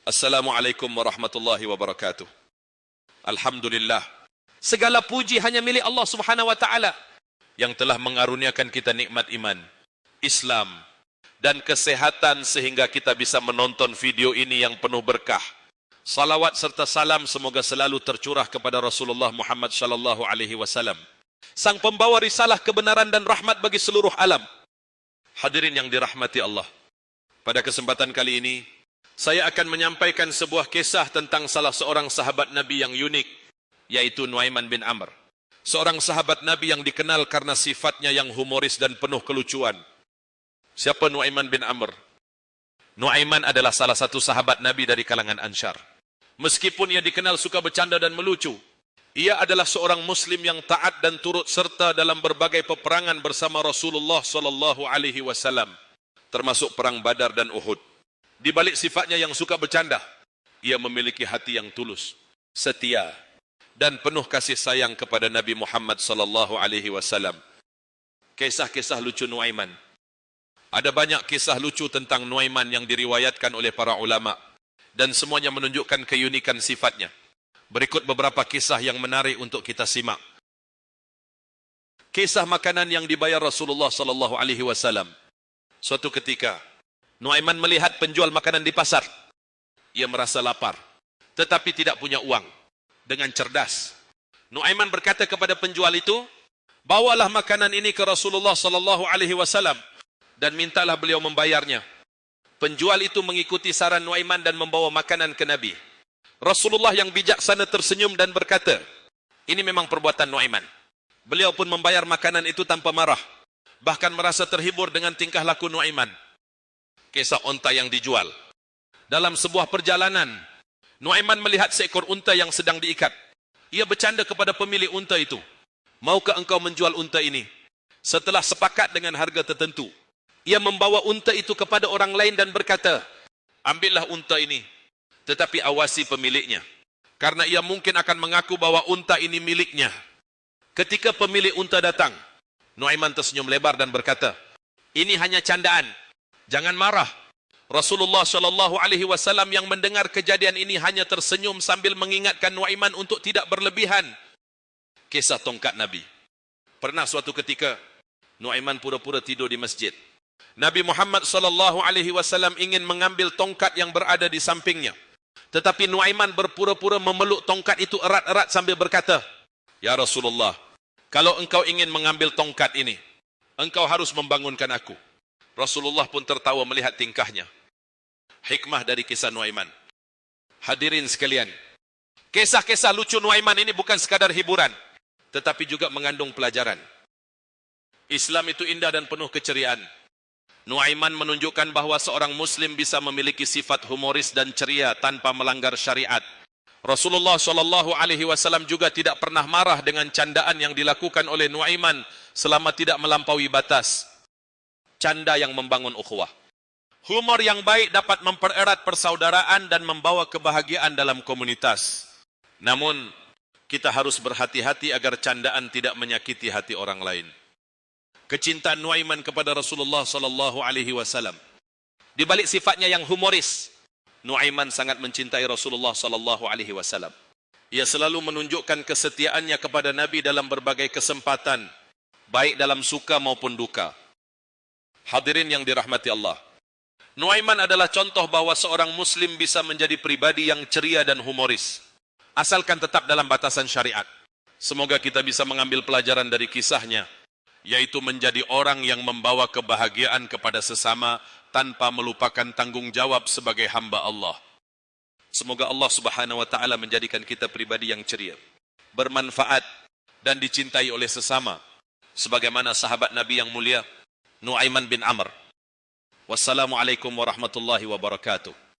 Assalamualaikum warahmatullahi wabarakatuh. Alhamdulillah, segala puji hanya milik Allah Subhanahu wa taala yang telah mengaruniakan kita nikmat iman, Islam dan kesehatan sehingga kita bisa menonton video ini yang penuh berkah. Salawat serta salam semoga selalu tercurah kepada Rasulullah Muhammad sallallahu alaihi wasallam, sang pembawa risalah kebenaran dan rahmat bagi seluruh alam. Hadirin yang dirahmati Allah, pada kesempatan kali ini saya akan menyampaikan sebuah kisah tentang salah seorang sahabat Nabi yang unik, yaitu Nuaiman bin Amr. Seorang sahabat Nabi yang dikenal karena sifatnya yang humoris dan penuh kelucuan. Siapa Nuaiman bin Amr? Nuaiman adalah salah satu sahabat Nabi dari kalangan Ansyar. Meskipun ia dikenal suka bercanda dan melucu, ia adalah seorang Muslim yang taat dan turut serta dalam berbagai peperangan bersama Rasulullah sallallahu alaihi wasallam, termasuk perang Badar dan Uhud. Di balik sifatnya yang suka bercanda, ia memiliki hati yang tulus, setia, dan penuh kasih sayang kepada Nabi Muhammad sallallahu alaihi wasallam. Kisah-kisah lucu Nuaiman. Ada banyak kisah lucu tentang Nuaiman yang diriwayatkan oleh para ulama, dan semuanya menunjukkan keunikan sifatnya. Berikut beberapa kisah yang menarik untuk kita simak. Kisah makanan yang dibayar Rasulullah sallallahu alaihi wasallam. Suatu ketika, Nuaiman melihat penjual makanan di pasar. Ia merasa lapar, tetapi tidak punya uang. Dengan cerdas, Nuaiman berkata kepada penjual itu, "Bawalah makanan ini ke Rasulullah sallallahu alaihi wasallam dan mintalah beliau membayarnya." Penjual itu mengikuti saran Nuaiman dan membawa makanan ke Nabi. Rasulullah yang bijaksana tersenyum dan berkata, "Ini memang perbuatan Nuaiman." Beliau pun membayar makanan itu tanpa marah, bahkan merasa terhibur dengan tingkah laku Nuaiman. Kisah unta yang dijual. Dalam sebuah perjalanan, Nuaiman melihat seekor unta yang sedang diikat. Ia bercanda kepada pemilik unta itu, "Maukah engkau menjual unta ini?" Setelah sepakat dengan harga tertentu, ia membawa unta itu kepada orang lain dan berkata, "Ambillah unta ini, tetapi awasi pemiliknya, karena ia mungkin akan mengaku bahwa unta ini miliknya." Ketika pemilik unta datang, Nuaiman tersenyum lebar dan berkata, "Ini hanya candaan. Jangan marah." Rasulullah sallallahu alaihi wasallam yang mendengar kejadian ini hanya tersenyum sambil mengingatkan Nuaiman untuk tidak berlebihan. Kisah tongkat Nabi. Pernah suatu ketika, Nuaiman pura-pura tidur di masjid. Nabi Muhammad sallallahu alaihi wasallam ingin mengambil tongkat yang berada di sampingnya. Tetapi Nuaiman berpura-pura memeluk tongkat itu erat-erat sambil berkata, "Ya Rasulullah, kalau engkau ingin mengambil tongkat ini, engkau harus membangunkan aku." Rasulullah pun tertawa melihat tingkahnya. Hikmah dari kisah Nuaiman. Hadirin sekalian, kisah-kisah lucu Nuaiman ini bukan sekadar hiburan, tetapi juga mengandung pelajaran. Islam itu indah dan penuh keceriaan. Nuaiman menunjukkan bahawa seorang Muslim bisa memiliki sifat humoris dan ceria tanpa melanggar syariat. Rasulullah sallallahu alaihi wasallam juga tidak pernah marah dengan candaan yang dilakukan oleh Nuaiman selama tidak melampaui batas. Canda yang membangun ukhuwah. Humor yang baik dapat mempererat persaudaraan dan membawa kebahagiaan dalam komunitas. Namun, kita harus berhati-hati agar candaan tidak menyakiti hati orang lain. Kecintaan Nuaiman kepada Rasulullah sallallahu alaihi wasallam. Di balik sifatnya yang humoris, Nuaiman sangat mencintai Rasulullah sallallahu alaihi wasallam. Ia selalu menunjukkan kesetiaannya kepada Nabi dalam berbagai kesempatan, baik dalam suka maupun duka. Hadirin yang dirahmati Allah, Nuaiman adalah contoh bahawa seorang Muslim bisa menjadi pribadi yang ceria dan humoris, asalkan tetap dalam batasan syariat. Semoga kita bisa mengambil pelajaran dari kisahnya, yaitu menjadi orang yang membawa kebahagiaan kepada sesama tanpa melupakan tanggung jawab sebagai hamba Allah. Semoga Allah Subhanahu wa taala menjadikan kita pribadi yang ceria, bermanfaat dan dicintai oleh sesama, sebagaimana sahabat Nabi yang mulia Nuaiman bin Amr. Wassalamualaikum warahmatullahi wabarakatuh.